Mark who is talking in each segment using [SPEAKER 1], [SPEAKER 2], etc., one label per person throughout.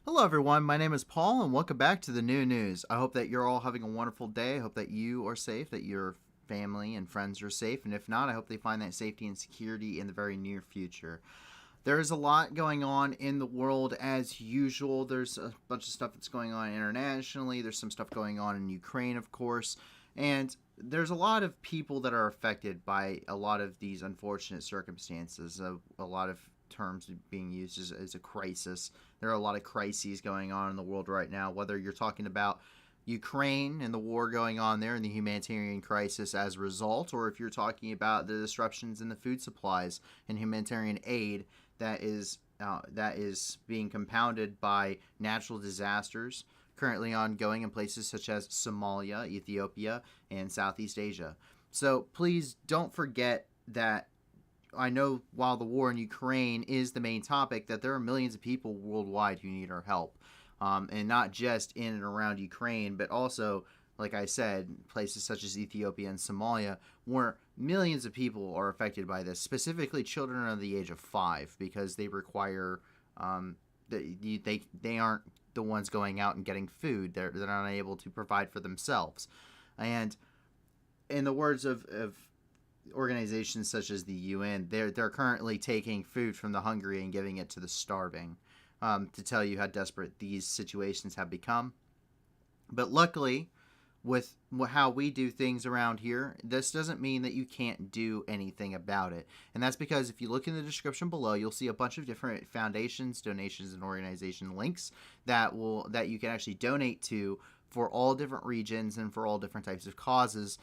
[SPEAKER 1] Hello, everyone. My name is Paul, and welcome back to the new news. I hope that you're all having a wonderful day. I hope that you are safe, that your family and friends are safe, and if not, I hope they find that safety and security in the very near future. There's a lot going on in the world as usual. There's a bunch of stuff that's going on internationally. There's some stuff going on in Ukraine, of course, and there's a lot of people that are affected by a lot of these unfortunate circumstances. A lot of terms being used as a crisis. There are a lot of crises going on in the world right now, whether you're talking about Ukraine and the war going on there and the humanitarian crisis as a result, or if you're talking about the disruptions in the food supplies and humanitarian aid that is being compounded by natural disasters currently ongoing in places such as Somalia, Ethiopia, and Southeast Asia. So please don't forget that I know while the war in Ukraine is the main topic, that there are millions of people worldwide who need our help. And not just in and around Ukraine, but also, like I said, places such as Ethiopia and Somalia, where millions of people are affected by this, specifically children under the age of 5, because they require, they aren't the ones going out and getting food. They're not able to provide for themselves. And in the words of organizations such as the UN, they're currently taking food from the hungry and giving it to the starving, to tell you how desperate these situations have become. But luckily, with how we do things around here, this doesn't mean that you can't do anything about it. And that's because if you look in the description below, you'll see a bunch of different foundations, donations, and organization links that you can actually donate to for all different regions and for all different types of causes.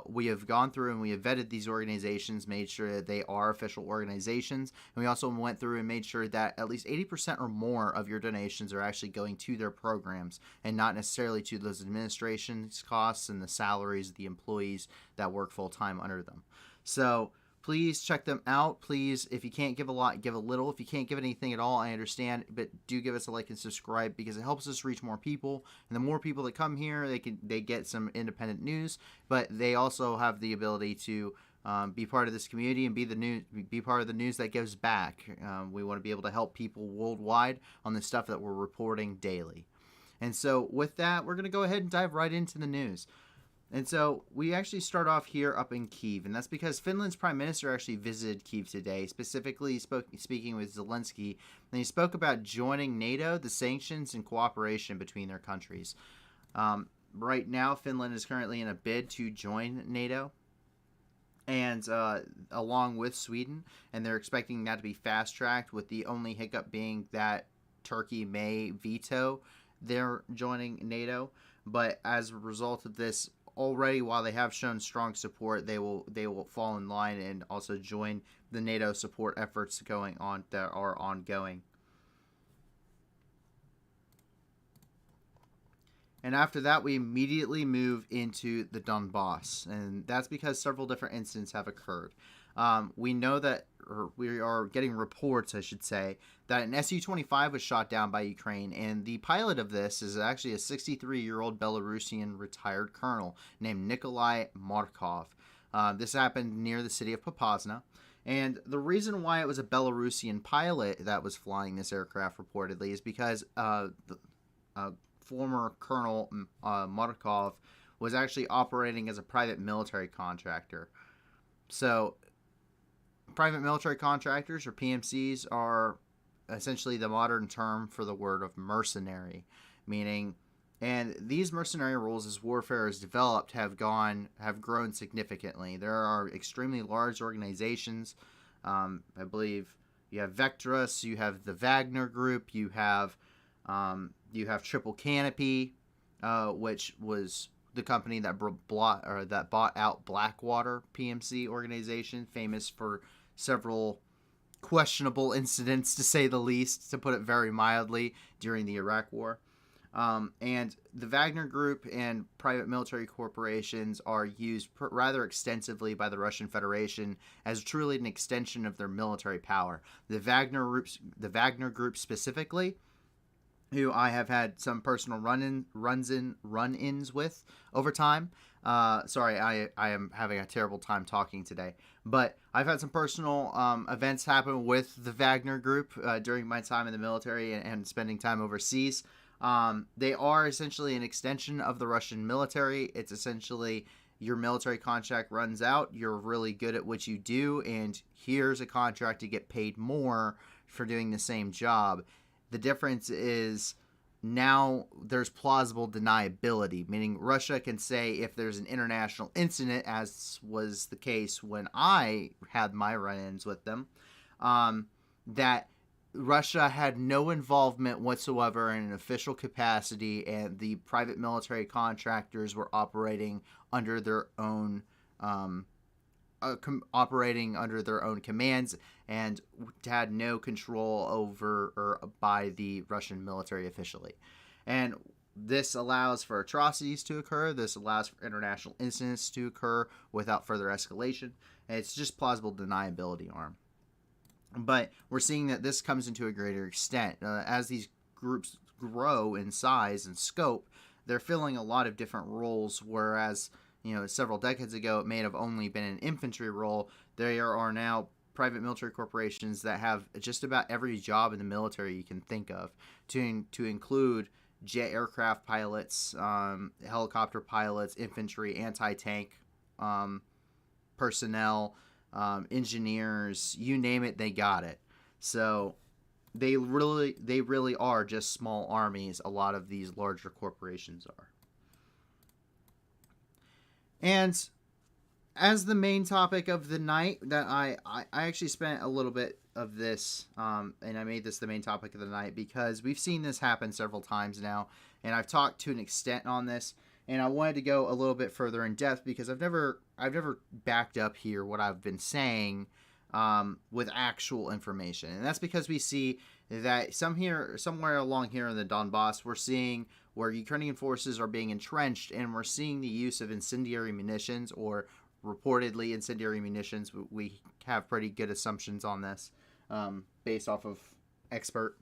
[SPEAKER 1] We have gone through and we have vetted these organizations, made sure that they are official organizations, and we also went through and made sure that at least 80% or more of your donations are actually going to their programs and not necessarily to those administration's costs and the salaries of the employees that work full-time under them. So please check them out. Please, if you can't give a lot, give a little. If you can't give anything at all, I understand, but do give us a like and subscribe because it helps us reach more people. And the more people that come here, they get some independent news, but they also have the ability to be part of this community and be part of the news that gives back. We want to be able to help people worldwide on the stuff that we're reporting daily. And so with that, we're going to go ahead and dive right into the news. And so we actually start off here up in Kyiv, and that's because Finland's prime minister actually visited Kyiv today, specifically speaking with Zelensky, and he spoke about joining NATO, the sanctions, and cooperation between their countries. Right now, Finland is currently in a bid to join NATO, and along with Sweden, and they're expecting that to be fast-tracked, with the only hiccup being that Turkey may veto their joining NATO. But as a result of this, already, while they have shown strong support, they will fall in line and also join the NATO support efforts going on that are ongoing. And after that, we immediately move into the Donbass, and that's because several different incidents have occurred. We know that, or we are getting reports, I should say, that an Su-25 was shot down by Ukraine, and the pilot of this is actually a 63-year-old Belarusian retired colonel named Nikolai Markov. This happened near the city of Popasna, and the reason why it was a Belarusian pilot that was flying this aircraft reportedly is because former Colonel Markov was actually operating as a private military contractor. So private military contractors, or PMCs, are essentially the modern term for the word of mercenary, meaning, and these mercenary roles as warfare has developed have grown significantly. There are extremely large organizations. I believe you have Vectrus, you have the Wagner Group, you have Triple Canopy, which was the company that bought out Blackwater PMC organization, famous for several questionable incidents, to say the least, to put it very mildly, during the Iraq War. And the Wagner Group and private military corporations are used rather extensively by the Russian Federation as truly an extension of their military power. The Wagner Group specifically, who I have had some personal run-ins with over time, Sorry, I am having a terrible time talking today. But I've had some personal events happen with the Wagner Group during my time in the military and spending time overseas. They are essentially an extension of the Russian military. It's essentially your military contract runs out, you're really good at what you do, and here's a contract to get paid more for doing the same job. The difference is now there's plausible deniability, meaning Russia can say if there's an international incident, as was the case when I had my run-ins with them, that Russia had no involvement whatsoever in an official capacity, and the private military contractors were operating under their own commands and had no control over or by the Russian military officially. And this allows for atrocities to occur. This allows for international incidents to occur without further escalation. And it's just plausible deniability arm. But we're seeing that this comes into a greater extent. As these groups grow in size and scope, they're filling a lot of different roles, whereas several decades ago it may have only been an infantry role. There are now private military corporations that have just about every job in the military you can think of, to include jet aircraft pilots, helicopter pilots, infantry, anti-tank personnel, engineers, you name it, they got it. So they really are just small armies. A lot of these larger corporations are. And as the main topic of the night, that I actually spent a little bit of this, and I made this the main topic of the night because we've seen this happen several times now, and I've talked to an extent on this, and I wanted to go a little bit further in depth because I've never backed up here what I've been saying with actual information, and that's because we see that somewhere along here in the Donbass, we're seeing where Ukrainian forces are being entrenched, and we're seeing the use of incendiary munitions, or reportedly incendiary munitions. We have pretty good assumptions on this based off of expert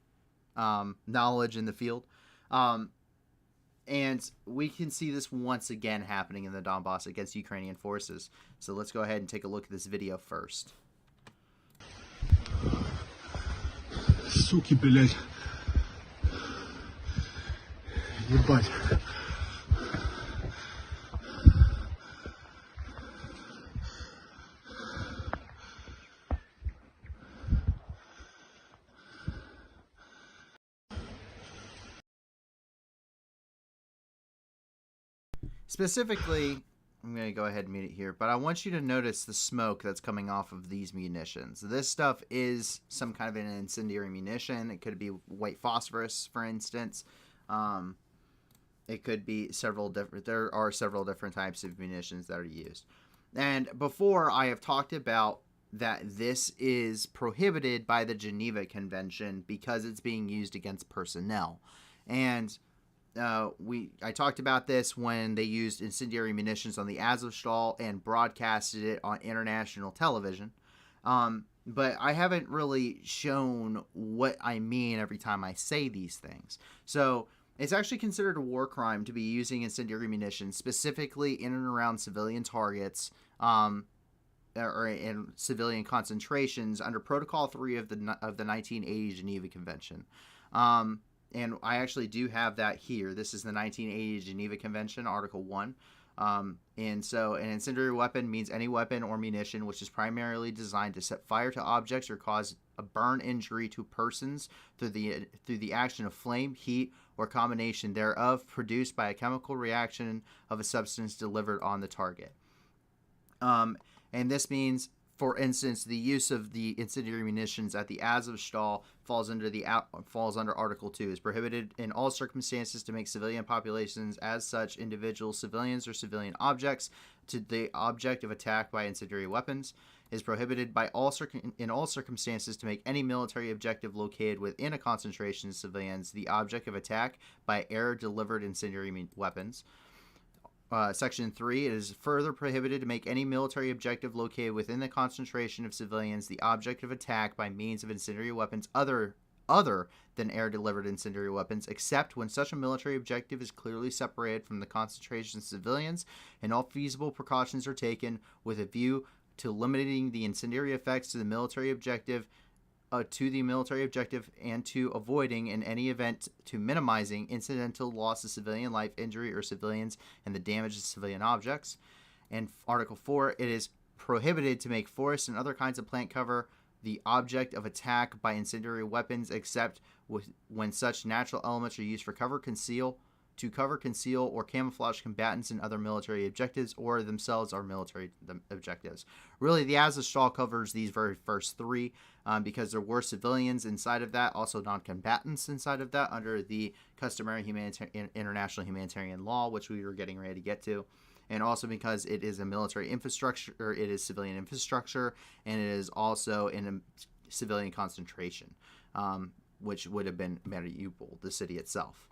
[SPEAKER 1] knowledge in the field. And we can see this once again happening in the Donbass against Ukrainian forces. So let's go ahead and take a look at this video first.
[SPEAKER 2] Суки, блядь. Ебать.
[SPEAKER 1] Specifically, I'm going to go ahead and mute it here, but I want you to notice the smoke that's coming off of these munitions. This stuff is some kind of an incendiary munition. It could be white phosphorus, for instance. It could be there are several different types of munitions that are used. And before, I have talked about that this is prohibited by the Geneva Convention because it's being used against personnel. And I talked about this when they used incendiary munitions on the Azovstal and broadcasted it on international television. But I haven't really shown what I mean every time I say these things. So it's actually considered a war crime to be using incendiary munitions specifically in and around civilian targets, or in civilian concentrations under Protocol 3 of the 1980 Geneva Convention. And I actually do have that here. This is the 1980 Geneva Convention, Article 1. And so an incendiary weapon means any weapon or munition which is primarily designed to set fire to objects or cause a burn injury to persons through the action of flame, heat, or combination thereof produced by a chemical reaction of a substance delivered on the target. And this means, for instance, the use of the incendiary munitions at the Azovstal falls under Article 2. Is prohibited in all circumstances to make civilian populations, as such individuals, civilians, or civilian objects, to the object of attack by incendiary weapons. Is prohibited by in all circumstances to make any military objective located within a concentration of civilians the object of attack by air-delivered incendiary weapons. Section 3, it is further prohibited to make any military objective located within the concentration of civilians the object of attack by means of incendiary weapons other other than air-delivered incendiary weapons, except when such a military objective is clearly separated from the concentration of civilians, and all feasible precautions are taken with a view to limiting the incendiary effects to the military objective, and to avoiding, in any event, to minimizing incidental loss of civilian life, injury, or civilians, and the damage to civilian objects. And Article 4, it is prohibited to make forests and other kinds of plant cover the object of attack by incendiary weapons, except when such natural elements are used for cover, conceal, or camouflage combatants and other military objectives, or themselves are military objectives. Really, the Azov covers these very first three because there were civilians inside of that, also non-combatants inside of that under the customary international humanitarian law, which we were getting ready to get to. And also because it is a military infrastructure, or it is civilian infrastructure, and it is also in a civilian concentration, which would have been Mariupol, the city itself.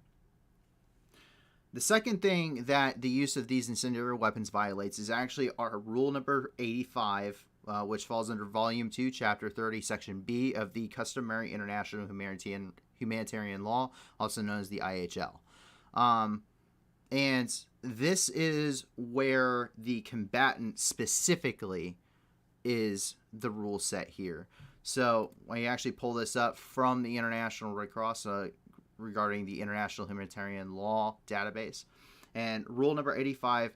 [SPEAKER 1] The second thing that the use of these incendiary weapons violates is actually our rule number 85, which falls under Volume 2, Chapter 30, Section B of the Customary International Humanitarian Law, also known as the IHL. And this is where the combatant specifically is the rule set here. So when you actually pull this up from the International Red Cross regarding the International Humanitarian Law database, and rule number 85,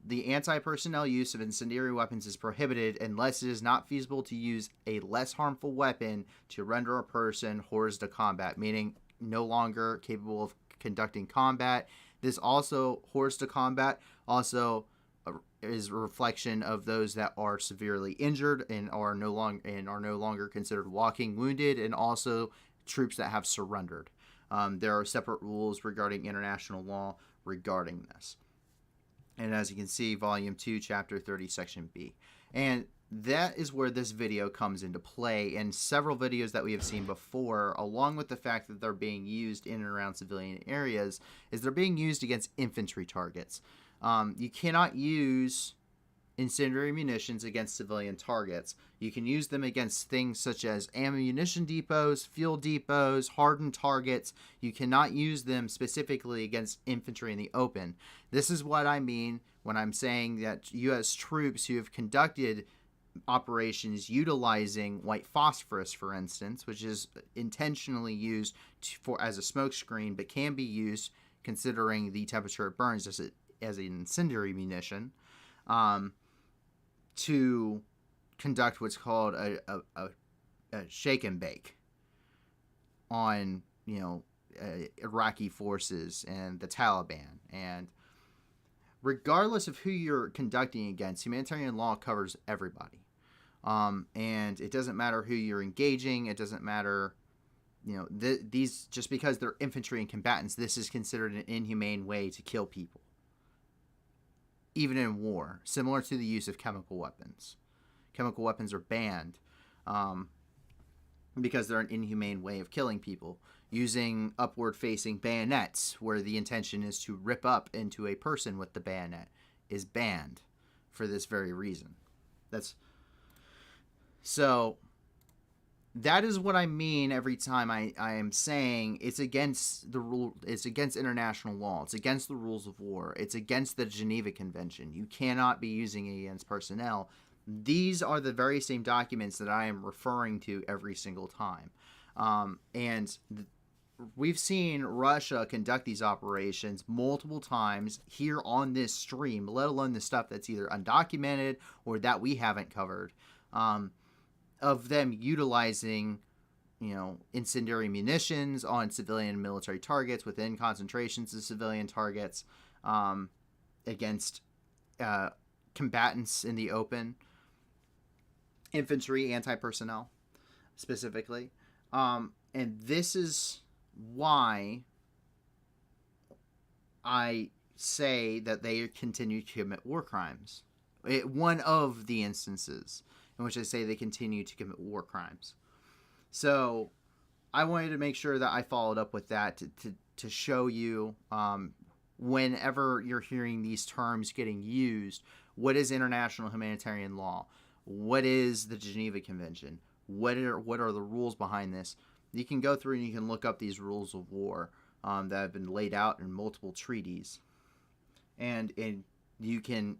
[SPEAKER 1] the anti-personnel use of incendiary weapons is prohibited unless it is not feasible to use a less harmful weapon to render a person hors de combat, meaning no longer capable of conducting combat. This also, hors de combat, also is a reflection of those that are severely injured and are no longer considered walking wounded, and also troops that have surrendered. There are separate rules regarding international law regarding this. And as you can see, Volume 2, Chapter 30, Section B. And that is where this video comes into play, and several videos that we have seen before, along with the fact that they're being used in and around civilian areas, is they're being used against infantry targets. You cannot use incendiary munitions against civilian targets. You can use them against things such as ammunition depots, fuel depots, hardened targets. You cannot use them specifically against infantry in the open. This is what I mean when I'm saying that U.S. troops who have conducted operations utilizing white phosphorus, for instance, which is intentionally used as a smokescreen, but can be used, considering the temperature it burns, as an incendiary munition, to conduct what's called a shake and bake on Iraqi forces and the Taliban. And regardless of who you're conducting against, humanitarian law covers everybody. And it doesn't matter who you're engaging. It doesn't matter, these, just because they're infantry and combatants, this is considered an inhumane way to kill people. Even in war, similar to the use of chemical weapons. Chemical weapons are banned because they're an inhumane way of killing people. Using upward-facing bayonets, where the intention is to rip up into a person with the bayonet, is banned for this very reason. So that is what I mean every time I am saying it's against the rule. It's against international law. It's against the rules of war. It's against the Geneva Convention. You cannot be using it against personnel. These are the very same documents that I am referring to every single time. We've seen Russia conduct these operations multiple times here on this stream, let alone the stuff that's either undocumented or that we haven't covered, of them utilizing, incendiary munitions on civilian and military targets within concentrations of civilian targets, against combatants in the open, infantry, anti-personnel specifically. And this is why I say that they continue to commit war crimes. One of the instances in which I say they continue to commit war crimes. So I wanted to make sure that I followed up with that to show you, whenever you're hearing these terms getting used, what is international humanitarian law? What is the Geneva Convention? What are the rules behind this? You can go through and you can look up these rules of war that have been laid out in multiple treaties, and you can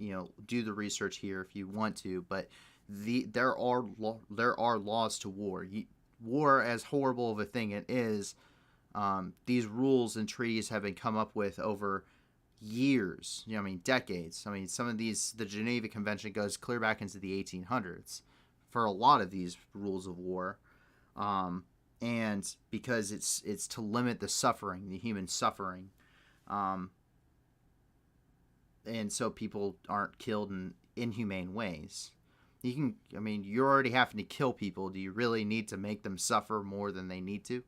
[SPEAKER 1] do the research here if you want to. But there are laws to war. War, as horrible of a thing it is, these rules and treaties have been come up with over years. Decades. Some of these, the Geneva Convention goes clear back into the 1800s for a lot of these rules of war. And because it's to limit the suffering, the human suffering, and so people aren't killed in inhumane ways. You're already having to kill people. Do you really need to make them suffer more than they need to?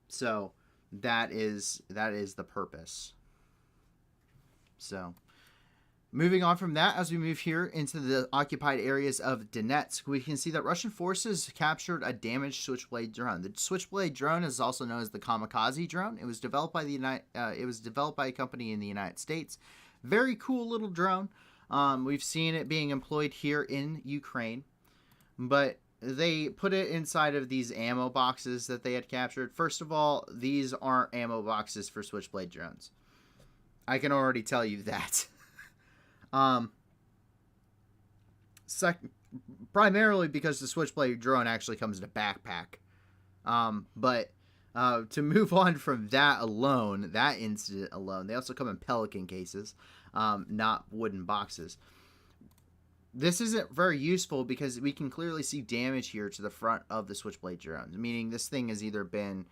[SPEAKER 1] So that is the purpose. So, moving on from that, as we move here into the occupied areas of Donetsk, we can see that Russian forces captured a damaged Switchblade drone. The Switchblade drone is also known as the Kamikaze drone. It was developed by a company in the United States. Very cool little drone. We've seen it being employed here in Ukraine, but they put it inside of these ammo boxes that they had captured. First of all, these aren't ammo boxes for Switchblade drones. I can already tell you that. Primarily because the Switchblade drone actually comes in a backpack. But to move on from that incident alone, they also come in Pelican cases, not wooden boxes. This isn't very useful because we can clearly see damage here to the front of the Switchblade drone, meaning this thing has either been,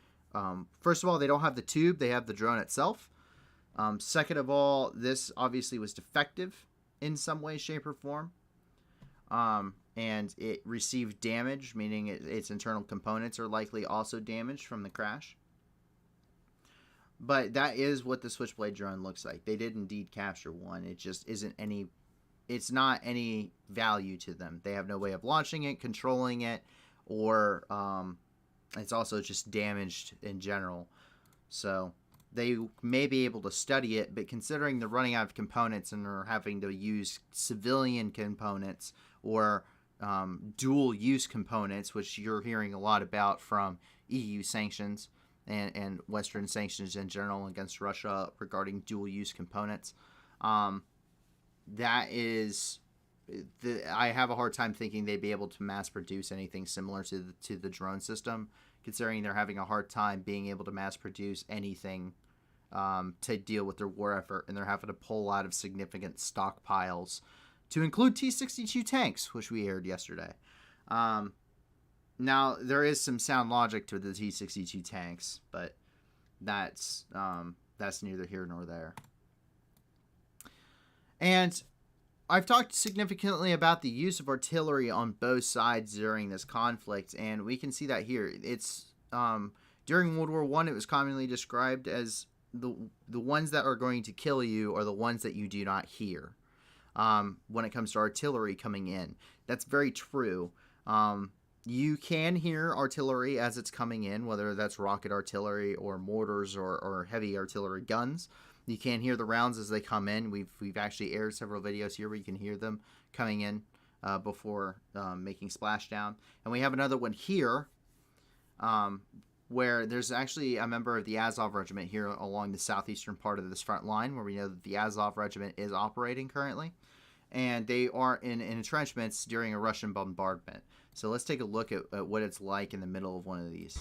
[SPEAKER 1] first of all, they don't have the tube, they have the drone itself. Second of all, this obviously was defective in some way, shape, or form. And it received damage, meaning its internal components are likely also damaged from the crash. But that is what the Switchblade drone looks like. They did indeed capture one. It just isn't any... It's not any value to them. They have no way of launching it, controlling it, or it's also just damaged in general. So they may be able to study it, but considering they're running out of components and are having to use civilian components or dual-use components, which you're hearing a lot about from EU sanctions and Western sanctions in general against Russia regarding dual-use components, I have a hard time thinking they'd be able to mass produce anything similar to the drone system, considering they're having a hard time being able to mass produce anything to deal with their war effort, and they're having to pull out of significant stockpiles to include T-62 tanks, which we aired yesterday. Now, there is some sound logic to the T-62 tanks, but that's neither here nor there. And I've talked significantly about the use of artillery on both sides during this conflict, and we can see that here. It's during World War I, it was commonly described as the ones that are going to kill you are the ones that you do not hear when it comes to artillery coming in. That's very true. You can hear artillery as it's coming in, whether that's rocket artillery or mortars or heavy artillery guns. You can hear the rounds as they come in. We've actually aired several videos here where you can hear them coming in before making splashdown. And we have another one here where there's actually a member of the Azov Regiment here along the southeastern part of this front line, where we know that the Azov Regiment is operating currently. And they are in entrenchments during a Russian bombardment. So let's take a look at what it's like in the middle of one of these.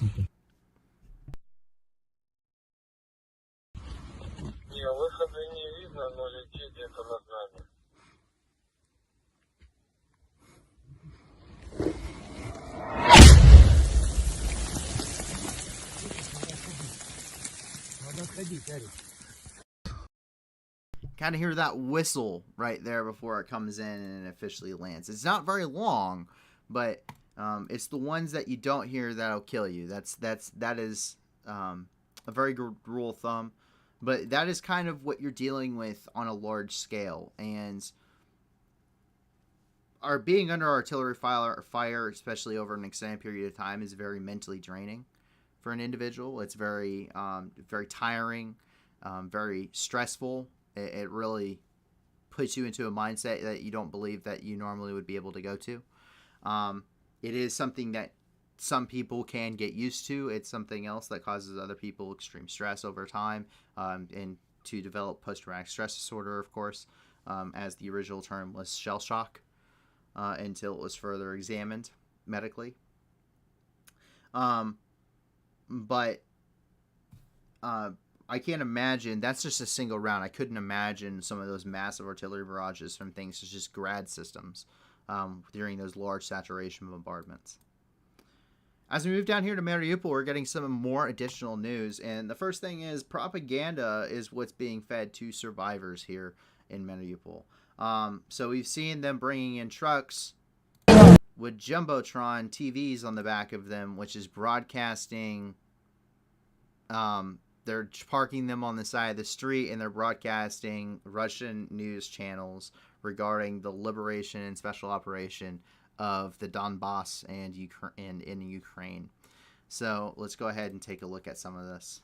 [SPEAKER 1] Kind of hear that whistle right there before it comes in and it officially lands. It's not very long, but it's the ones that you don't hear that'll kill you. That is a very good rule of thumb, but that is kind of what you're dealing with on a large scale. And being under artillery fire, especially over an extended period of time, is very mentally draining for an individual. It's very very tiring, very stressful. It really puts you into a mindset that you don't believe that you normally would be able to go to. It is something that some people can get used to. It's something else that causes other people extreme stress over time, and to develop post-traumatic stress disorder, of course, as the original term was shell shock, until it was further examined medically. But I can't imagine, that's just a single round. I couldn't imagine some of those massive artillery barrages from things such as Grad systems during those large saturation bombardments. As we move down here to Mariupol, we're getting some more additional news. And the first thing is propaganda is what's being fed to survivors here in Mariupol. So we've seen them bringing in trucks with Jumbotron TVs on the back of them, which is broadcasting. They're parking them on the side of the street, and they're broadcasting Russian news channels regarding the liberation and special operation of the Donbass and in Ukraine. So let's go ahead and take a look at some of this.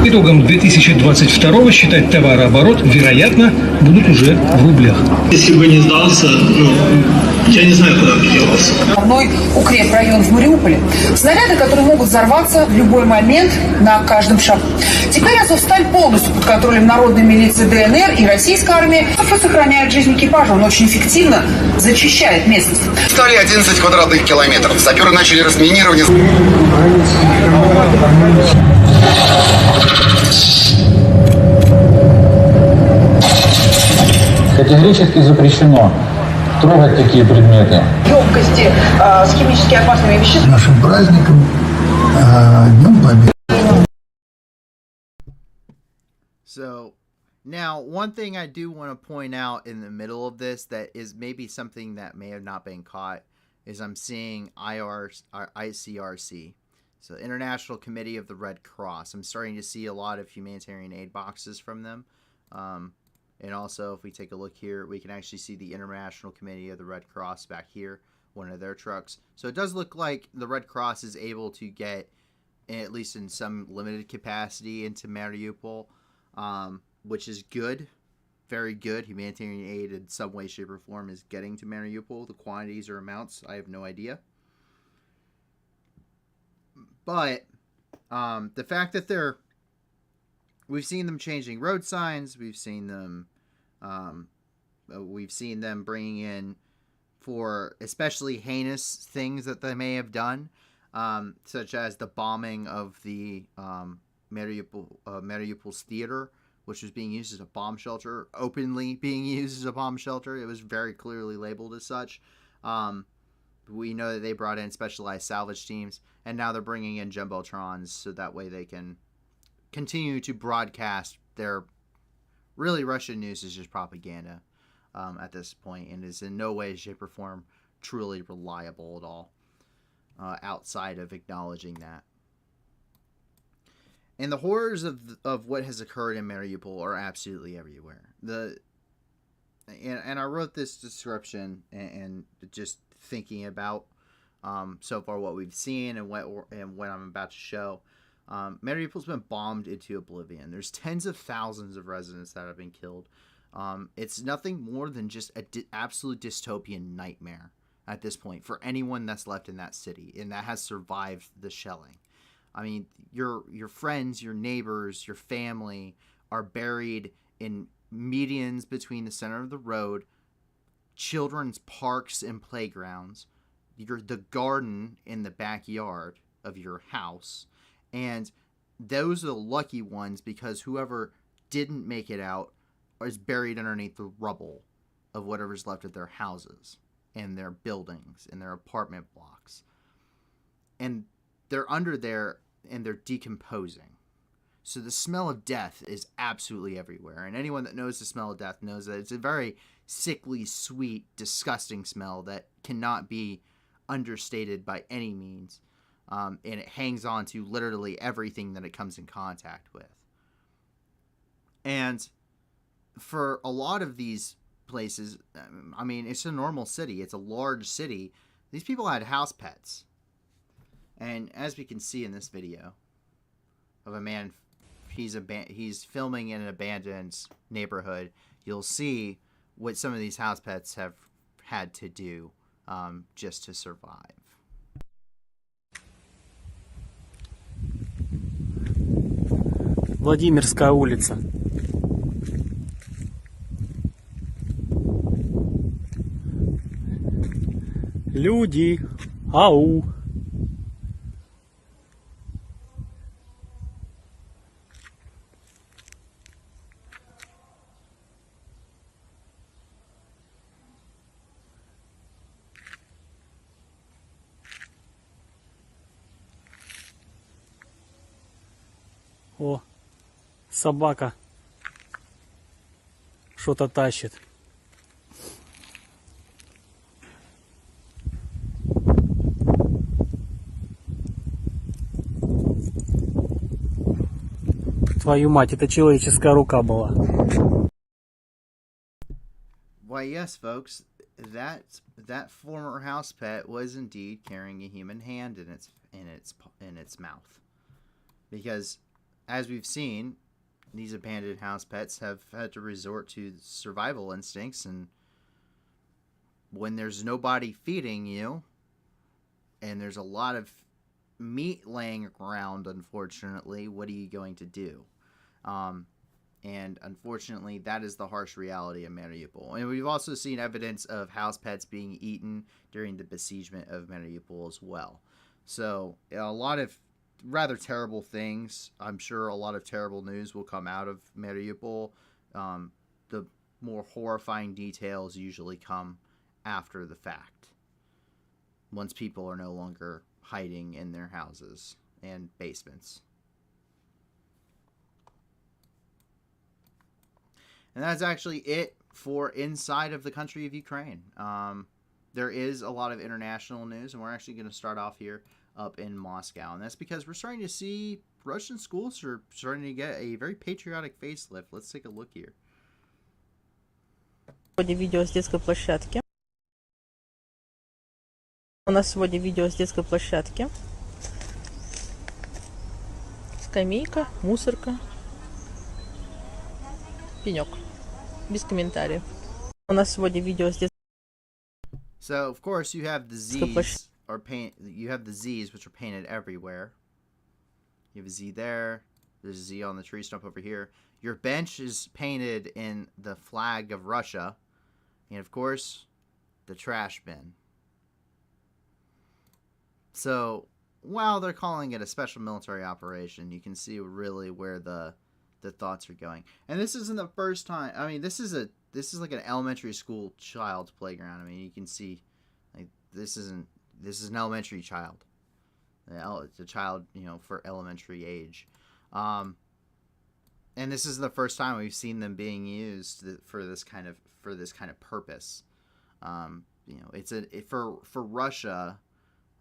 [SPEAKER 3] Итогом 2022 считать товарооборот, вероятно, будут уже в рублях.
[SPEAKER 4] Если бы не сдался, я не знаю, куда бы делался.
[SPEAKER 5] Основной укрепрайон в Мариуполе. Снаряды, которые могут взорваться в любой момент на каждом шагу. Теперь Азовсталь полностью под контролем народной милиции ДНР и российской армии, что сохраняет жизнь экипажа. Он очень эффективно зачищает местность.
[SPEAKER 6] Стали 11 квадратных километров. Саперы начали разминирование.
[SPEAKER 7] Категорически запрещено трогать такие предметы.
[SPEAKER 5] Емкости с химически опасными веществами.
[SPEAKER 2] Нашим праздником, Днем Победы.
[SPEAKER 1] So now, one thing I do want to point out in the middle of this that is maybe something that may have not been caught is I'm seeing ICRC. So International Committee of the Red Cross. I'm starting to see a lot of humanitarian aid boxes from them. And also, if we take a look here, we can actually see the International Committee of the Red Cross back here, one of their trucks. So it does look like the Red Cross is able to get, at least in some limited capacity, into Mariupol, which is good. Very good. Humanitarian aid in some way, shape, or form is getting to Mariupol. The quantities or amounts, I have no idea. But the fact that we've seen them changing road signs, we've seen them bringing in for especially heinous things that they may have done, such as the bombing of the Mariupol's theater, which was being used as a bomb shelter, openly being used as a bomb shelter. It was very clearly labeled as such. We know that they brought in specialized salvage teams, and now they're bringing in Jumbotrons so that way they can continue to broadcast their... Really, Russian news is just propaganda at this point, and is in no way, shape, or form truly reliable at all, outside of acknowledging that. And the horrors of what has occurred in Mariupol are absolutely everywhere. And I wrote this description and just thinking about so far what we've seen and what I'm about to show. Mariupol's been bombed into oblivion. There's tens of thousands of residents that have been killed. It's nothing more than just an absolute dystopian nightmare at this point for anyone that's left in that city and that has survived the shelling. I mean, your friends, your neighbors, your family are buried in medians between the center of the road, children's parks and playgrounds, the garden in the backyard of your house. And those are the lucky ones because whoever didn't make it out is buried underneath the rubble of whatever's left of their houses and their buildings and their apartment blocks. And they're under there and they're decomposing. So the smell of death is absolutely everywhere. And anyone that knows the smell of death knows that it's a very sickly, sweet, disgusting smell that cannot be understated by any means. And it hangs on to literally everything that it comes in contact with. And for a lot of these places, I mean, it's a normal city. It's a large city. These people had house pets. And as we can see in this video of a man, he's filming in an abandoned neighborhood. You'll see what some of these house pets have had to do just to survive.
[SPEAKER 8] Владимирская улица. Люди, ау. О, собака что-то тащит. Твою мать, это человеческая рука была.
[SPEAKER 1] Why, yes, folks, that former house pet was indeed carrying a human hand in its mouth, because, as we've seen, these abandoned house pets have had to resort to survival instincts, and when there's nobody feeding you, and there's a lot of meat laying around, unfortunately, what are you going to do? And unfortunately, that is the harsh reality of Mariupol. And we've also seen evidence of house pets being eaten during the besiegement of Mariupol as well. So a lot of rather terrible things. I'm sure a lot of terrible news will come out of Mariupol. The more horrifying details usually come after the fact, once people are no longer hiding in their houses and basements. And that's actually it for inside of the country of Ukraine. There is a lot of international news, and we're actually going to start off here up in Moscow. And that's because we're starting to see Russian schools are starting to get a very patriotic facelift. Let's take a look here.
[SPEAKER 9] Видео с детской площадки. У нас сегодня видео с детской площадки. Скамейка, мусорка. Пенек. Без комментариев. У нас сегодня видео с детской.
[SPEAKER 1] So of course you have the Z's you have the Z's which are painted everywhere. You have a Z there. There's a Z on the tree stump over here. Your bench is painted in the flag of Russia. And of course, the trash bin. So while they're calling it a special military operation, you can see really where the thoughts are going. And this isn't the first time. I mean, this is like an elementary school child's playground. I mean, you can see, like, this is an elementary child. It's a child, for elementary age. And this is the first time we've seen them being used for this kind of purpose. It's for Russia,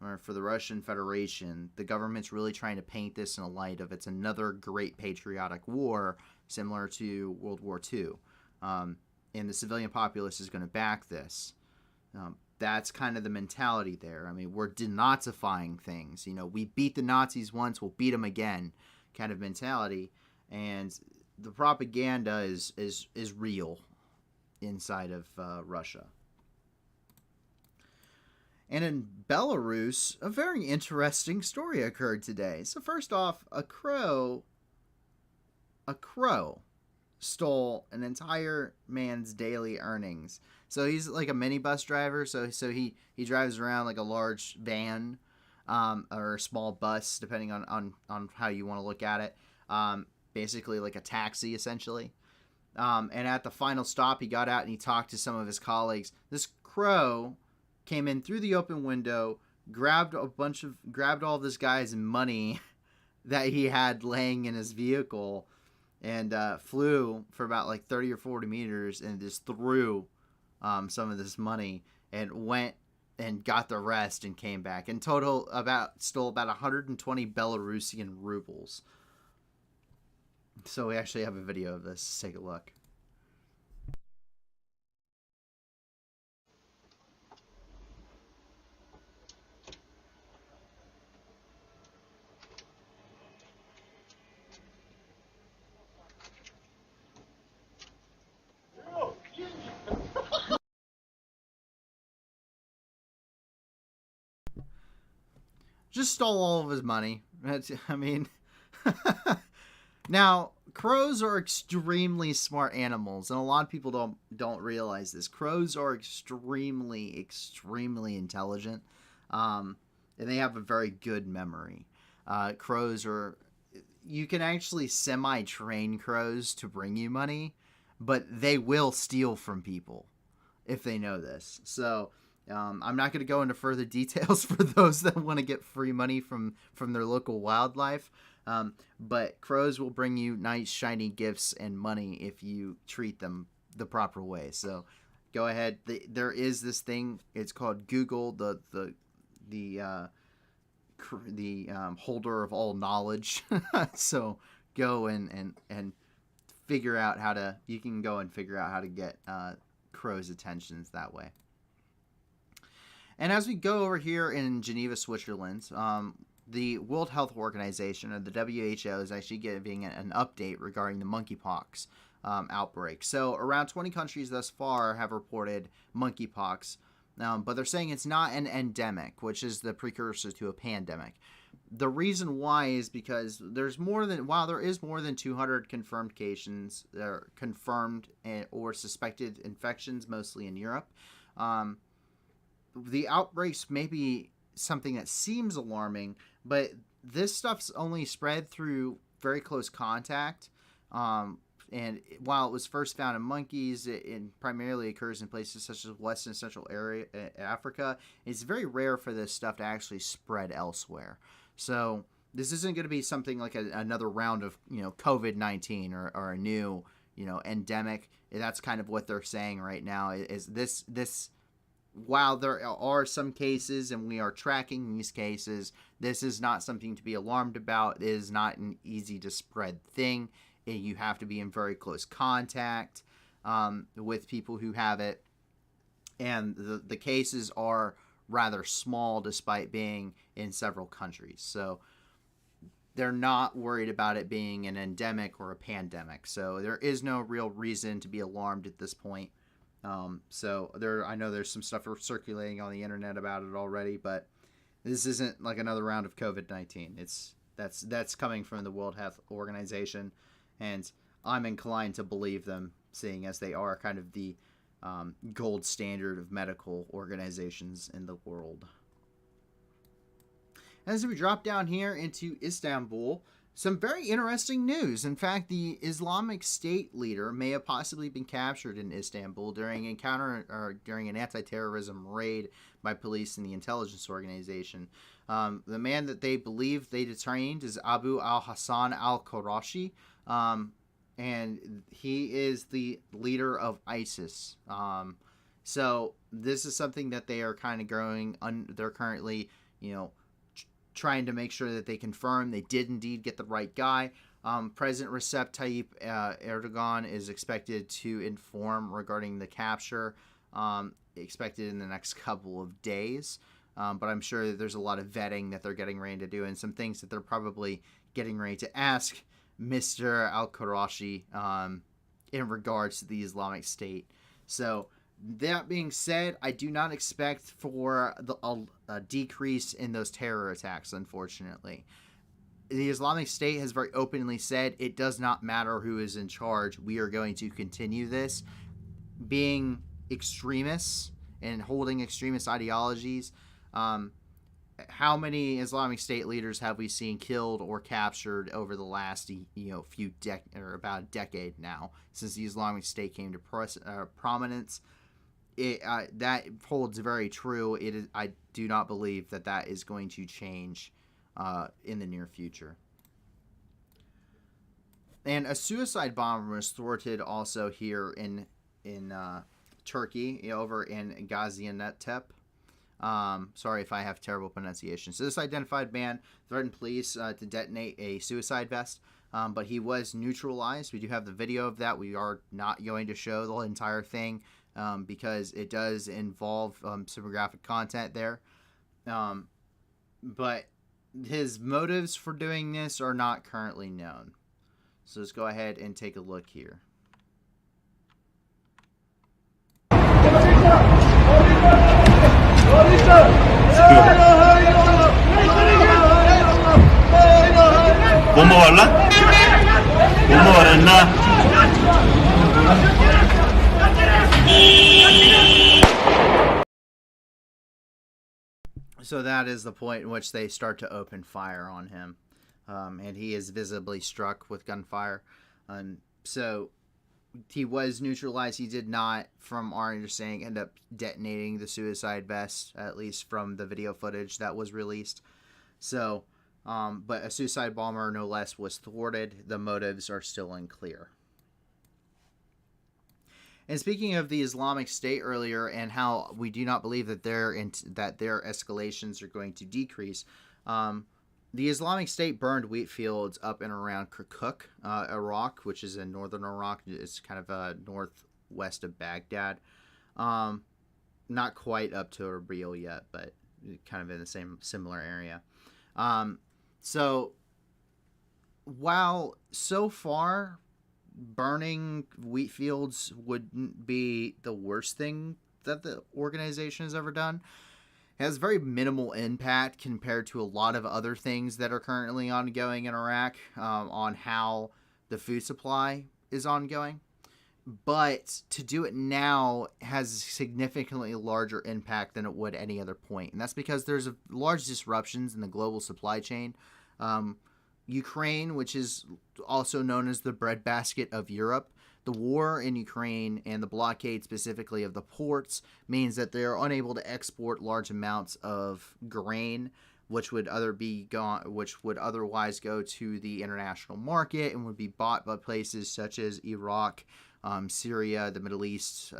[SPEAKER 1] or for the Russian Federation, the government's really trying to paint this in a light of it's another great patriotic war similar to World War II. And the civilian populace is going to back this. That's kind of the mentality there. I mean, we're denazifying things. We beat the Nazis once, we'll beat them again kind of mentality. And the propaganda is real inside of Russia. And in Belarus, a very interesting story occurred today. So first off, a crow stole an entire man's daily earnings. So he's like a minibus driver. So he drives around like a large van, or a small bus, depending on how you want to look at it. Basically like a taxi, essentially. And at the final stop, he got out and he talked to some of his colleagues. This crow came in through the open window, grabbed all this guy's money that he had laying in his vehicle, and flew for about like 30 or 40 meters and just threw some of this money and went and got the rest and came back. In total, stole about 120 Belarusian rubles. So we actually have a video of this. Let's take a look. just stole all of his money. I mean, now crows are extremely smart animals, and a lot of people don't realize this. Crows are extremely intelligent, and they have a very good memory. Crows are, you can actually semi-train crows to bring you money, but they will steal from people if they know this. So I'm not going to go into further details for those that want to get free money from their local wildlife. But crows will bring you nice shiny gifts and money if you treat them the proper way. So go ahead. There is this thing. It's called Google, the holder of all knowledge. So go and figure out how to. You can go and figure out how to get crows' attentions that way. And as we go over here in Geneva, Switzerland, the World Health Organization, or the WHO, is actually giving an update regarding the monkeypox outbreak. So around 20 countries thus far have reported monkeypox, but they're saying it's not an endemic, which is the precursor to a pandemic. The reason why is because while there is more than 200 confirmed cases, confirmed or suspected infections, mostly in Europe, the outbreaks may be something that seems alarming, but this stuff's only spread through very close contact. And while it was first found in monkeys, it primarily occurs in places such as West and Central Africa. It's very rare for this stuff to actually spread elsewhere. So this isn't going to be something like another round of COVID-19 or a new endemic. That's kind of what they're saying right now. Is this while there are some cases and we are tracking these cases, this is not something to be alarmed about. It is not an easy to spread thing. You have to be in very close contact with people who have it. And the cases are rather small despite being in several countries. So they're not worried about it being an endemic or a pandemic. So there is no real reason to be alarmed at this point. I know there's some stuff circulating on the internet about it already, but this isn't like another round of COVID-19. That's coming from the World Health Organization, and I'm inclined to believe them, seeing as they are kind of the gold standard of medical organizations in the world. As we drop down here into Istanbul, some very interesting news. In fact, the Islamic State leader may have possibly been captured in Istanbul during an anti-terrorism raid by police and the intelligence organization. The man that they believe they detained is Abu al-Hassan al-Qurashi, and he is the leader of ISIS. So this is something that they are kind of they're currently, trying to make sure that they confirm they did indeed get the right guy. President Recep Tayyip Erdogan is expected to inform regarding the capture, expected in the next couple of days. But I'm sure that there's a lot of vetting that they're getting ready to do, and some things that they're probably getting ready to ask Mr. al-Qurashi in regards to the Islamic State. So that being said, I do not expect for a decrease in those terror attacks, unfortunately. The Islamic State has very openly said it does not matter who is in charge. We are going to continue this. Being extremists and holding extremist ideologies, how many Islamic State leaders have we seen killed or captured over the last about a decade now, since the Islamic State came to prominence? That holds very true. I do not believe that is going to change in the near future. And a suicide bomber was thwarted also here in Turkey, over in Gaziantep. Sorry if I have terrible pronunciation. So this identified man threatened police to detonate a suicide vest, but he was neutralized. We do have the video of that. We are not going to show the entire thing because it does involve some graphic content there. But his motives for doing this are not currently known. So let's go ahead and take a look here.
[SPEAKER 10] Good.
[SPEAKER 4] Bomba var lan. Bomba var önüne.
[SPEAKER 1] So that is the point in which they start to open fire on him. And he is visibly struck with gunfire. So he was neutralized. He did not, from our understanding, end up detonating the suicide vest, at least from the video footage that was released. So, but a suicide bomber, no less, was thwarted. The motives are still unclear. And speaking of the Islamic State earlier, and how we do not believe that their escalations are going to decrease, the Islamic State burned wheat fields up and around Kirkuk, Iraq, which is in northern Iraq. It's kind of northwest of Baghdad. Not quite up to Erbil yet, but kind of in the similar area. So while so far burning wheat fields wouldn't be the worst thing that the organization has ever done, it has very minimal impact compared to a lot of other things that are currently ongoing in Iraq, on how the food supply is ongoing. But to do it now has significantly larger impact than it would any other point. And that's because there's large disruptions in the global supply chain. Ukraine, which is also known as the breadbasket of Europe, the war in Ukraine and the blockade specifically of the ports means that they are unable to export large amounts of grain, which would otherwise go to the international market and would be bought by places such as Iraq, Syria, the Middle East.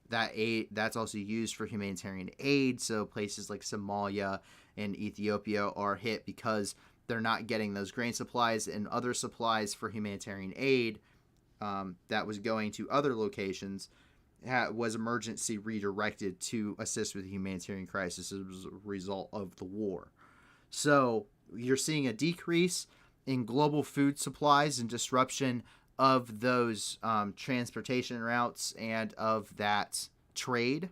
[SPEAKER 1] That's also used for humanitarian aid. So places like Somalia and Ethiopia are hit because they're not getting those grain supplies, and other supplies for humanitarian aid that was going to other locations was emergency redirected to assist with the humanitarian crisis as a result of the war. So you're seeing a decrease in global food supplies and disruption of those transportation routes and of that trade.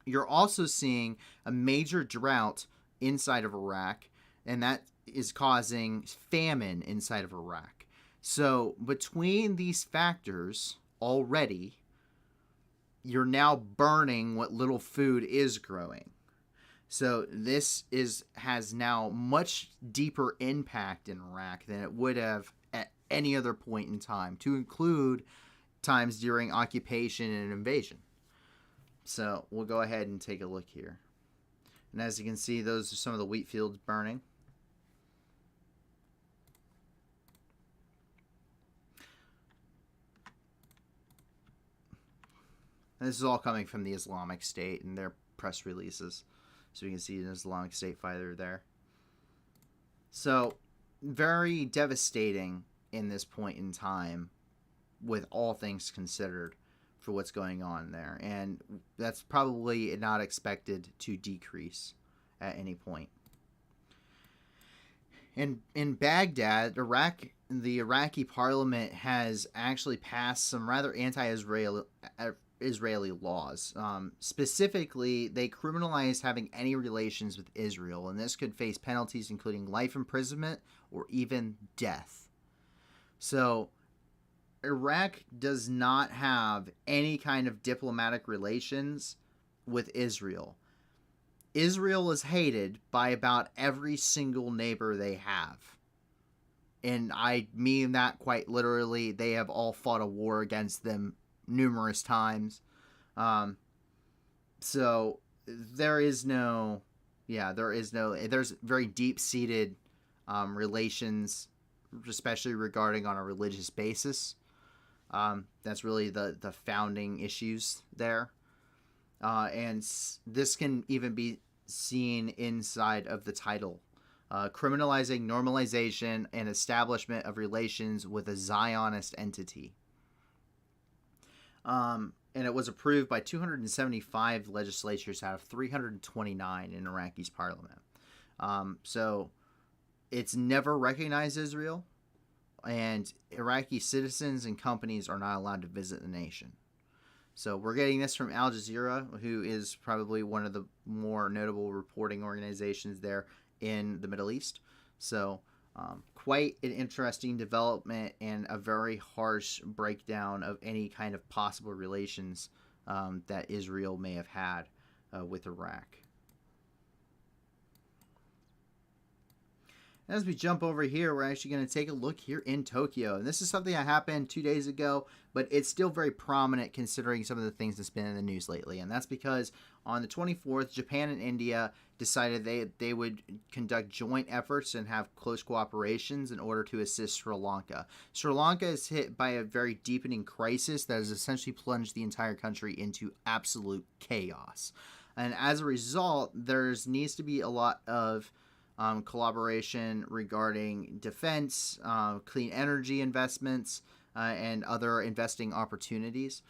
[SPEAKER 1] You're also seeing a major drought inside of Iraq, and that is causing famine inside of Iraq. So between these factors already, you're now burning what little food is growing. So this has now much deeper impact in Iraq than it would have at any other point in time, to include times during occupation and invasion. So we'll go ahead and take a look here. And as you can see, those are some of the wheat fields burning. And this is all coming from the Islamic State and their press releases. So you can see an Islamic State fighter there. So very devastating in this point in time, with all things considered, for what's going on there. And that's probably not expected to decrease at any point. And in Baghdad, Iraq, the Iraqi parliament has actually passed some rather anti-Israeli laws. Specifically, they criminalize having any relations with Israel, and this could face penalties including life imprisonment or even death. So Iraq does not have any kind of diplomatic relations with Israel. Israel is hated by about every single neighbor they have. And I mean that quite literally. They have all fought a war against them numerous times. So there's very deep-seated relations, especially regarding on a religious basis. That's really the founding issues there. And this can even be seen inside of the title. Criminalizing normalization and establishment of relations with a Zionist entity. And it was approved by 275 legislatures out of 329 in Iraqi's parliament. So it's never recognized Israel, and Iraqi citizens and companies are not allowed to visit the nation. So we're getting this from Al Jazeera, who is probably one of the more notable reporting organizations there in the Middle East. So Quite an interesting development and a very harsh breakdown of any kind of possible relations that Israel may have had with Iraq. As we jump over here, we're actually going to take a look here in Tokyo. And this is something that happened 2 days ago, but it's still very prominent considering some of the things that's been in the news lately. And that's because on the 24th, Japan and India decided they would conduct joint efforts and have close cooperations in order to assist Sri Lanka. Sri Lanka is hit by a very deepening crisis that has essentially plunged the entire country into absolute chaos. And as a result, there needs to be a lot of collaboration regarding defense, clean energy investments, and other investing opportunities.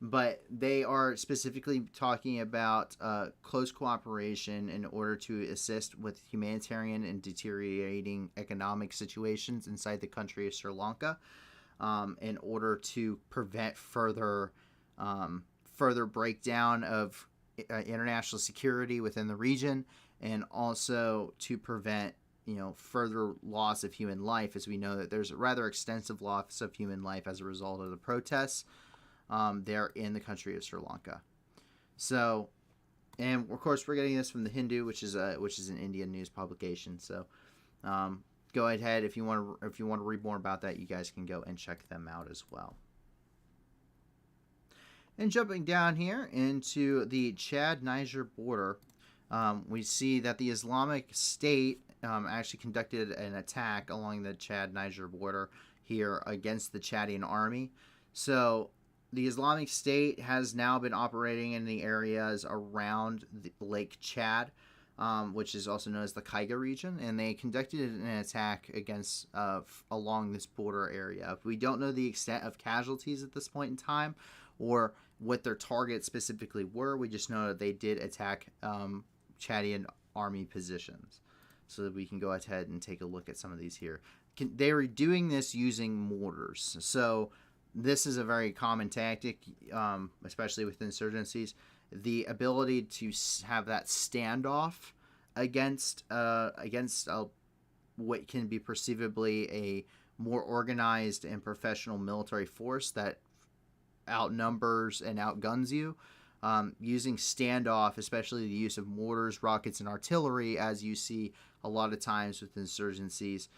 [SPEAKER 1] But they are specifically talking about close cooperation in order to assist with humanitarian and deteriorating economic situations inside the country of Sri Lanka, in order to prevent further breakdown of international security within the region, and also to prevent further loss of human life, as we know that there's a rather extensive loss of human life as a result of the protests there in the country of Sri Lanka. So, and of course we're getting this from the Hindu, which is an Indian news publication. So go ahead, if you want to read more about that, you guys can go and check them out as well. And jumping down here into the Chad-Niger border, we see that the Islamic State actually conducted an attack along the Chad-Niger border here against the Chadian army. So the Islamic State has now been operating in the areas around the Lake Chad, which is also known as the Kaiga region, and they conducted an attack against along this border area. We don't know the extent of casualties at this point in time, or what their targets specifically were. We just know that they did attack Chadian army positions. So that we can go ahead and take a look at some of these here. They were doing this using mortars. So this is a very common tactic, especially with insurgencies. The ability to have that standoff against what can be perceivably a more organized and professional military force that outnumbers and outguns you. Using standoff, especially the use of mortars, rockets, and artillery, as you see a lot of times with insurgencies,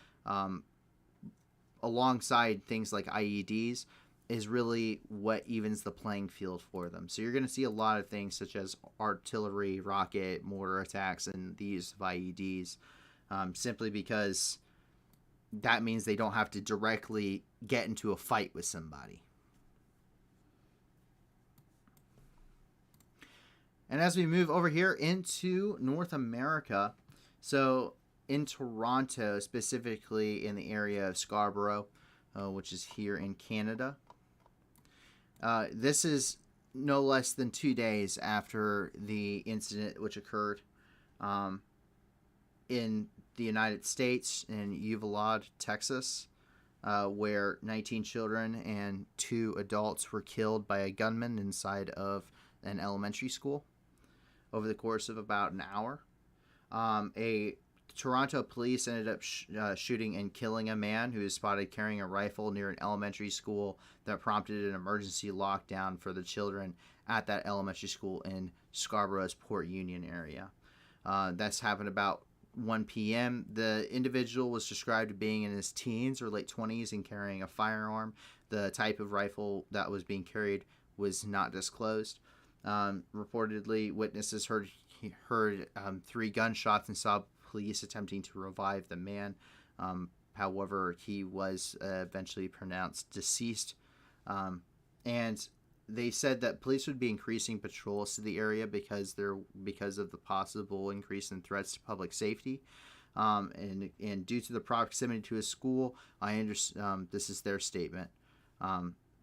[SPEAKER 1] alongside things like IEDs, is really what evens the playing field for them. So you're going to see a lot of things such as artillery, rocket, mortar attacks, and the use of IEDs, simply because that means they don't have to directly get into a fight with somebody. And as we move over here into North America, so in Toronto, specifically in the area of Scarborough, which is here in Canada, this is no less than 2 days after the incident which occurred in the United States in Uvalde, Texas, where 19 children and 2 adults were killed by a gunman inside of an elementary school over the course of about an hour. A Toronto police ended up shooting and killing a man who was spotted carrying a rifle near an elementary school that prompted an emergency lockdown for the children at that elementary school in Scarborough's Port Union area. That's happened about 1 p.m. The individual was described as being in his teens or late 20s and carrying a firearm. The type of rifle that was being carried was not disclosed. Reportedly, witnesses heard 3 gunshots and saw police attempting to revive the man. However, he was eventually pronounced deceased. And they said that police would be increasing patrols to the area because of the possible increase in threats to public safety. And due to the proximity to a school, I understand this is their statement.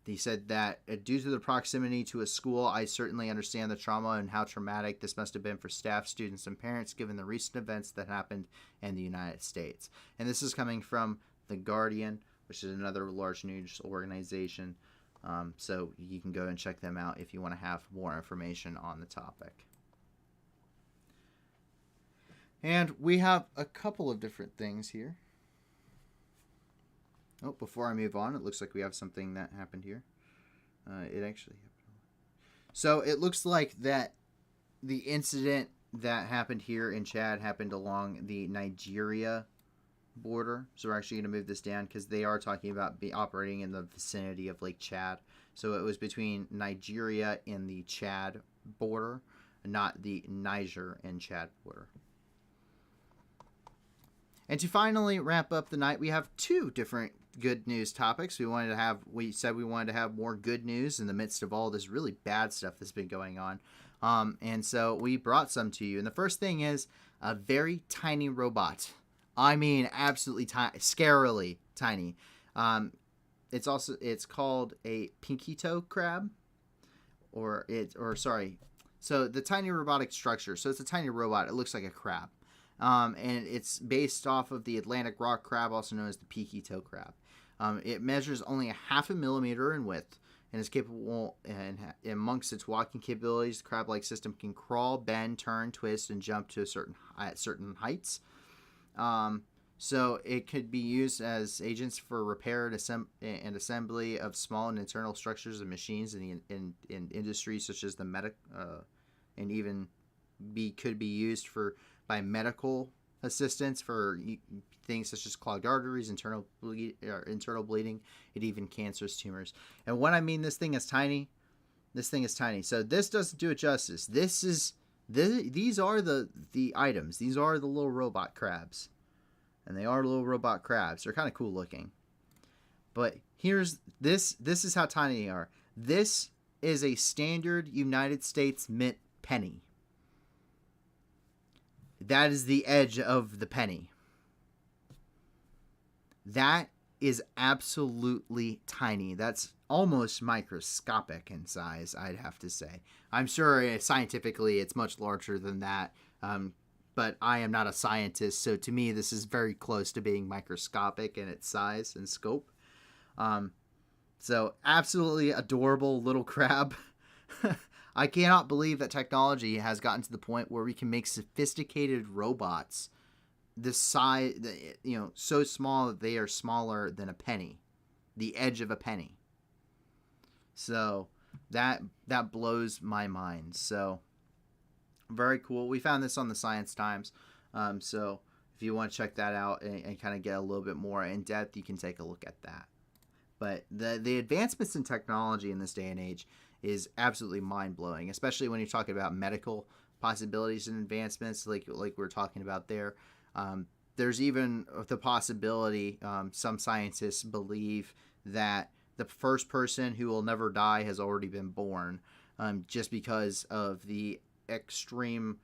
[SPEAKER 1] He said that due to the proximity to a school, I certainly understand the trauma and how traumatic this must have been for staff, students, and parents given the recent events that happened in the United States. And this is coming from The Guardian, which is another large news organization. So you can go and check them out if you want to have more information on the topic. And we have a couple of different things here. Oh, before I move on, it looks like we have something that happened here. It actually happened. So it looks like that the incident that happened here in Chad happened along the Nigeria border. So we're actually going to move this down because they are talking about operating in the vicinity of Lake Chad. So it was between Nigeria and the Chad border, not the Niger and Chad border. And to finally wrap up the night, we have two different good news topics. We said we wanted to have more good news in the midst of all this really bad stuff that's been going on. And so we brought some to you. And the first thing is a very tiny robot. I mean, absolutely tiny, scarily tiny. It's called a pinky toe crab, So the tiny robotic structure. So it's a tiny robot. It looks like a crab. And it's based off of the Atlantic rock crab, also known as the pinky toe crab. It measures only 0.5 millimeter in width and is capable, and amongst its walking capabilities, the crab-like system can crawl, bend, turn, twist, and jump to at certain heights. So it could be used as agents for repair and assembly of small and internal structures and machines in industries such as the and even could be used by medical assistance for things such as clogged arteries, internal bleeding, and even cancerous tumors. And when I mean this thing is tiny, So this doesn't do it justice. These are the items. These are the little robot crabs. And they are little robot crabs. They're kind of cool looking. But this is how tiny they are. This is a standard United States mint penny. That is the edge of the penny. That is absolutely tiny. That's almost microscopic in size, I'd have to say. I'm sure scientifically it's much larger than that, but I am not a scientist, so to me this is very close to being microscopic in its size and scope. So absolutely adorable little crab. I cannot believe that technology has gotten to the point where we can make sophisticated robots this size, so small that they are smaller than a penny, the edge of a penny. So that blows my mind. So very cool. We found this on the Science Times. So if you want to check that out and kind of get a little bit more in depth, you can take a look at that. But the advancements in technology in this day and age is absolutely mind-blowing, especially when you're talking about medical possibilities and advancements like we're talking about there. There's even the possibility, some scientists believe that the first person who will never die has already been born, just because of the extreme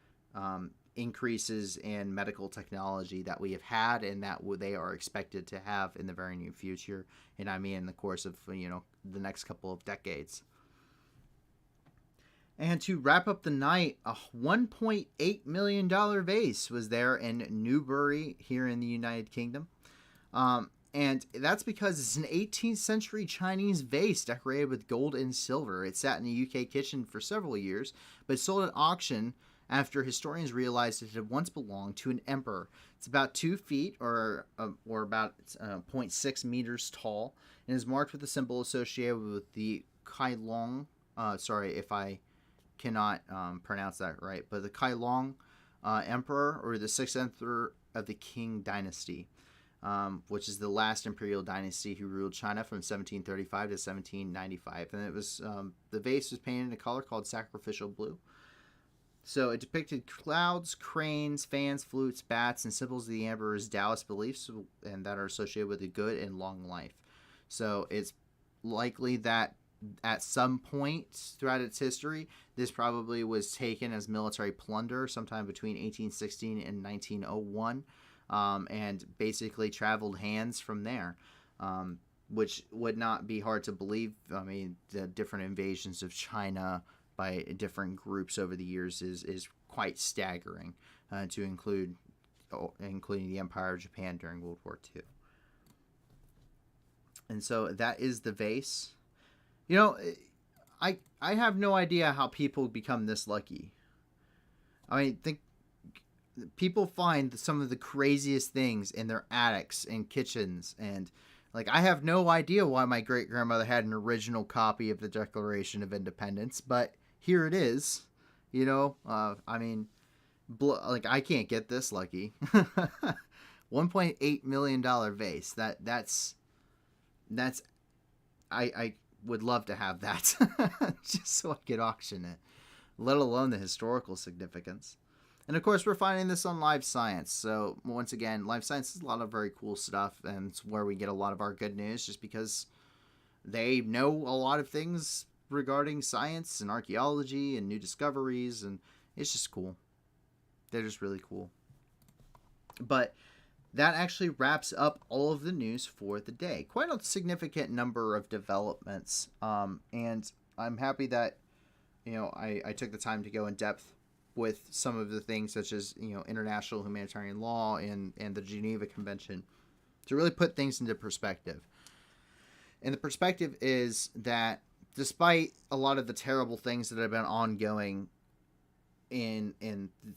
[SPEAKER 1] increases in medical technology that we have had and that they are expected to have in the very near future. And I mean in the course of the next couple of decades. And to wrap up the night, a $1.8 million vase was there in Newbury here in the United Kingdom. And that's because it's an 18th century Chinese vase decorated with gold and silver. It sat in a UK kitchen for several years, but sold at auction after historians realized it had once belonged to an emperor. It's about 2 feet or about 0.6 meters tall, and is marked with a symbol associated with the Kailong. Sorry if I cannot pronounce that right, but the Kailong emperor, or the 6th emperor of the Qing dynasty, which is the last imperial dynasty who ruled China from 1735 to 1795. And it was the vase was painted in a color called sacrificial blue. So it depicted clouds, cranes, fans, flutes, bats, and symbols of the emperor's Taoist beliefs, and that are associated with a good and long life. So it's likely that at some point throughout its history, this probably was taken as military plunder sometime between 1816 and 1901, and basically traveled hands from there, which would not be hard to believe. I mean, the different invasions of China by different groups over the years is quite staggering, to including the Empire of Japan during World War II. And so that is the vase. I have no idea how people become this lucky. I mean, people find some of the craziest things in their attics and kitchens and Like, I have no idea why my great grandmother had an original copy of the Declaration of Independence, but here it is. You know, I mean, like, I can't get this lucky. $1.8 million vase. That's I would love to have that just so I could auction it, let alone the historical significance. And of course, we're finding this on Live Science. So once again, Live Science is a lot of very cool stuff, and it's where we get a lot of our good news, just because they know a lot of things regarding science and archaeology and new discoveries, and it's just cool. They're just really cool. But that actually wraps up all of the news for the day. Quite a significant number of developments, and I'm happy that I took the time to go in depth with some of the things, such as international humanitarian law and the Geneva Convention, to really put things into perspective. And the perspective is that despite a lot of the terrible things that have been ongoing, in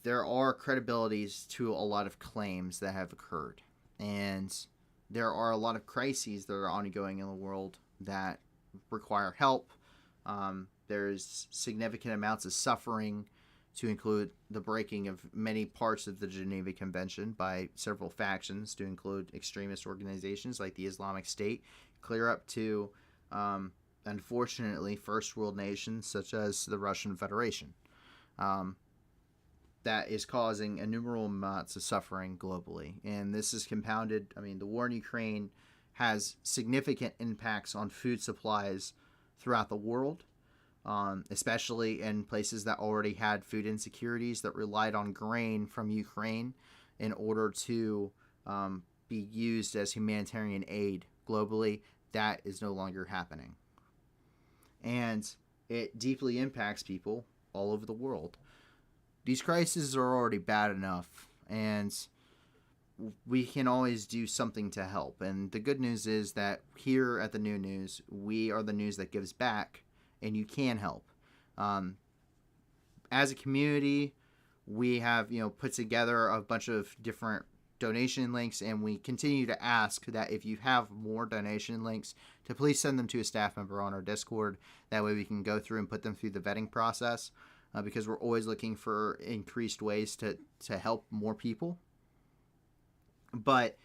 [SPEAKER 1] there are credibilities to a lot of claims that have occurred, and there are a lot of crises that are ongoing in the world that require help. There's significant amounts of suffering, to include the breaking of many parts of the Geneva Convention by several factions, to include extremist organizations like the Islamic State, clear up to, unfortunately, first world nations such as the Russian Federation. That is causing innumerable amounts of suffering globally. And this is compounded. I mean, the war in Ukraine has significant impacts on food supplies throughout the world, especially in places that already had food insecurities, that relied on grain from Ukraine in order to be used as humanitarian aid globally. That is no longer happening. And it deeply impacts people all over the world. These crises are already bad enough, and we can always do something to help. And the good news is that here at the New News, we are the news that gives back, and you can help. As a community, we have put together a bunch of different donation links, and we continue to ask that if you have more donation links, to please send them to a staff member on our Discord. That way we can go through and put them through the vetting process, because we're always looking for increased ways to help more people. But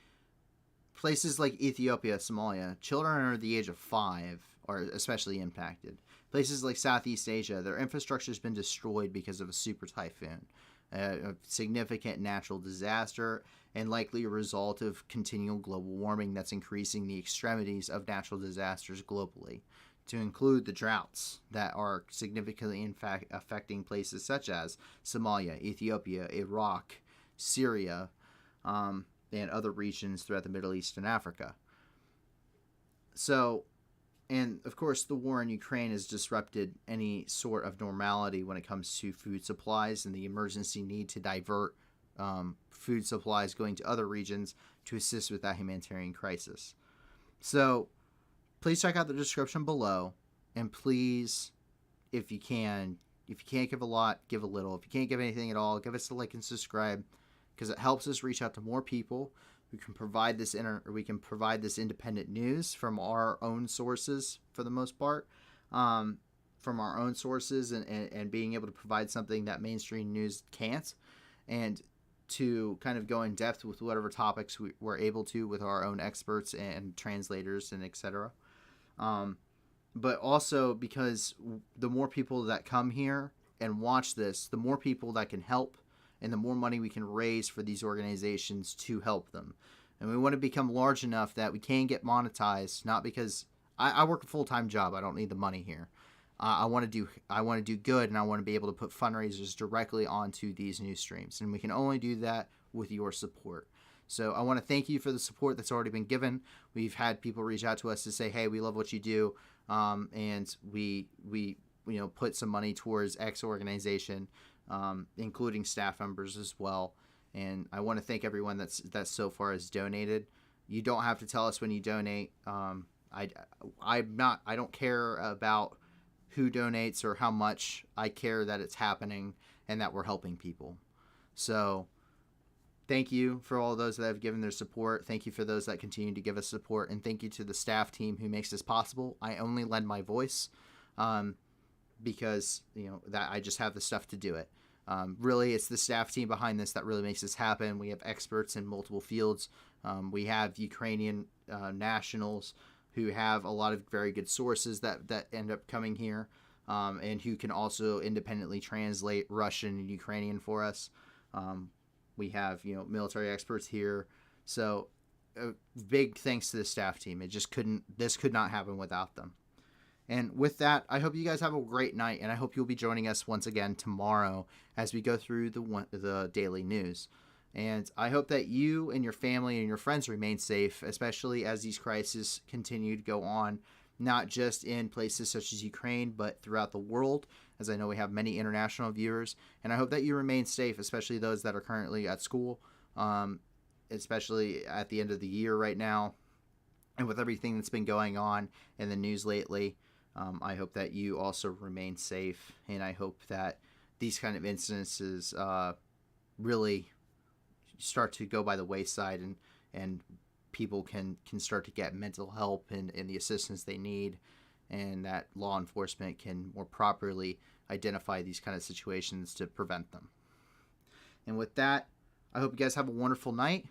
[SPEAKER 1] places like Ethiopia, Somalia, children under the age of 5 are especially impacted. Places like Southeast Asia, their infrastructure has been destroyed because of a super typhoon, a significant natural disaster, and likely a result of continual global warming that's increasing the extremities of natural disasters globally, to include the droughts that are significantly in fact affecting places such as Somalia, Ethiopia, Iraq, Syria, and other regions throughout the Middle East and Africa. So, and of course, the war in Ukraine has disrupted any sort of normality when it comes to food supplies, and the emergency need to divert food supplies going to other regions to assist with that humanitarian crisis. So please check out the description below, and please, if you can't give a lot, give a little. If you can't give anything at all, give us a like and subscribe, because it helps us reach out to more people. We can provide this independent news from our own sources, for the most part, from our own sources, and being able to provide something that mainstream news can't, and to kind of go in depth with whatever topics we're able to with our own experts and translators and etc. But also because the more people that come here and watch this, the more people that can help, and the more money we can raise for these organizations to help them. And we want to become large enough that we can get monetized, not because I work a full-time job. I don't need the money here. I want to do good, and I want to be able to put fundraisers directly onto these news streams. And we can only do that with your support. So I want to thank you for the support that's already been given. We've had people reach out to us to say, hey, we love what you do. And we put some money towards X organization, including staff members as well. And I want to thank everyone that so far has donated. You don't have to tell us when you donate. I don't care about who donates or how much. I care that it's happening and that we're helping people. So thank you for all those that have given their support. Thank you for those that continue to give us support. And thank you to the staff team who makes this possible. I only lend my voice because, that I just have the stuff to do it. Really, it's the staff team behind this that really makes this happen. We have experts in multiple fields. We have Ukrainian nationals who have a lot of very good sources that end up coming here, and who can also independently translate Russian and Ukrainian for us. We have, military experts here. So big thanks to the staff team. This could not happen without them. And with that, I hope you guys have a great night, and I hope you'll be joining us once again tomorrow as we go through the daily news. And I hope that you and your family and your friends remain safe, especially as these crises continue to go on, not just in places such as Ukraine, but throughout the world, as I know we have many international viewers. And I hope that you remain safe, especially those that are currently at school, especially at the end of the year right now. And with everything that's been going on in the news lately, I hope that you also remain safe, and I hope that these kind of incidences really start to go by the wayside, and people can start to get mental help and the assistance they need, and that law enforcement can more properly identify these kind of situations to prevent them. And with that, I hope you guys have a wonderful night.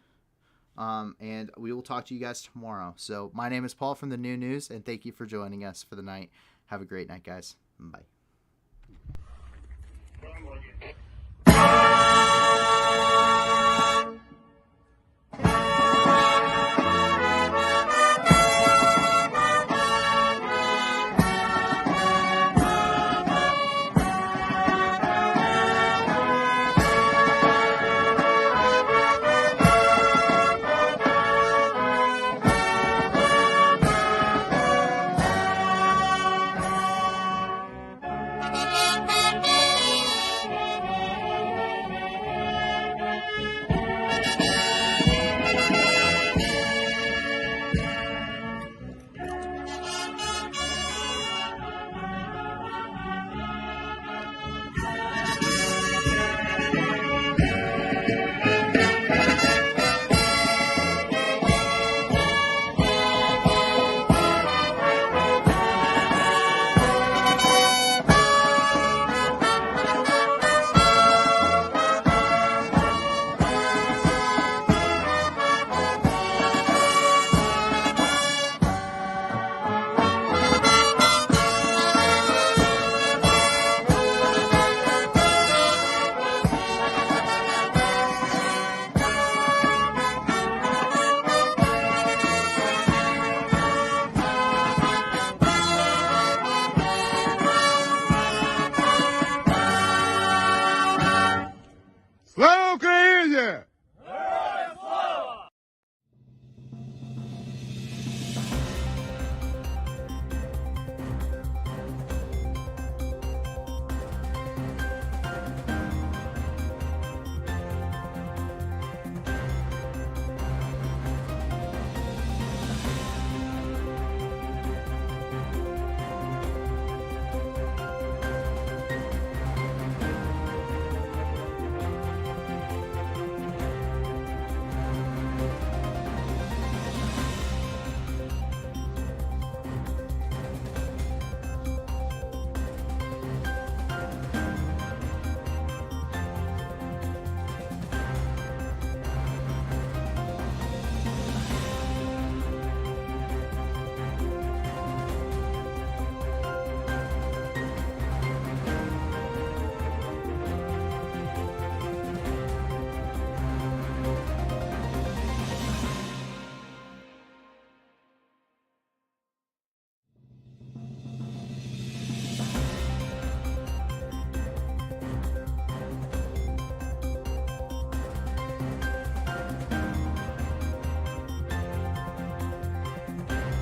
[SPEAKER 1] And we will talk to you guys tomorrow. So my name is Paul from the New News, and thank you for joining us for the night. Have a great night, guys. Bye.
[SPEAKER 10] Слава Україні!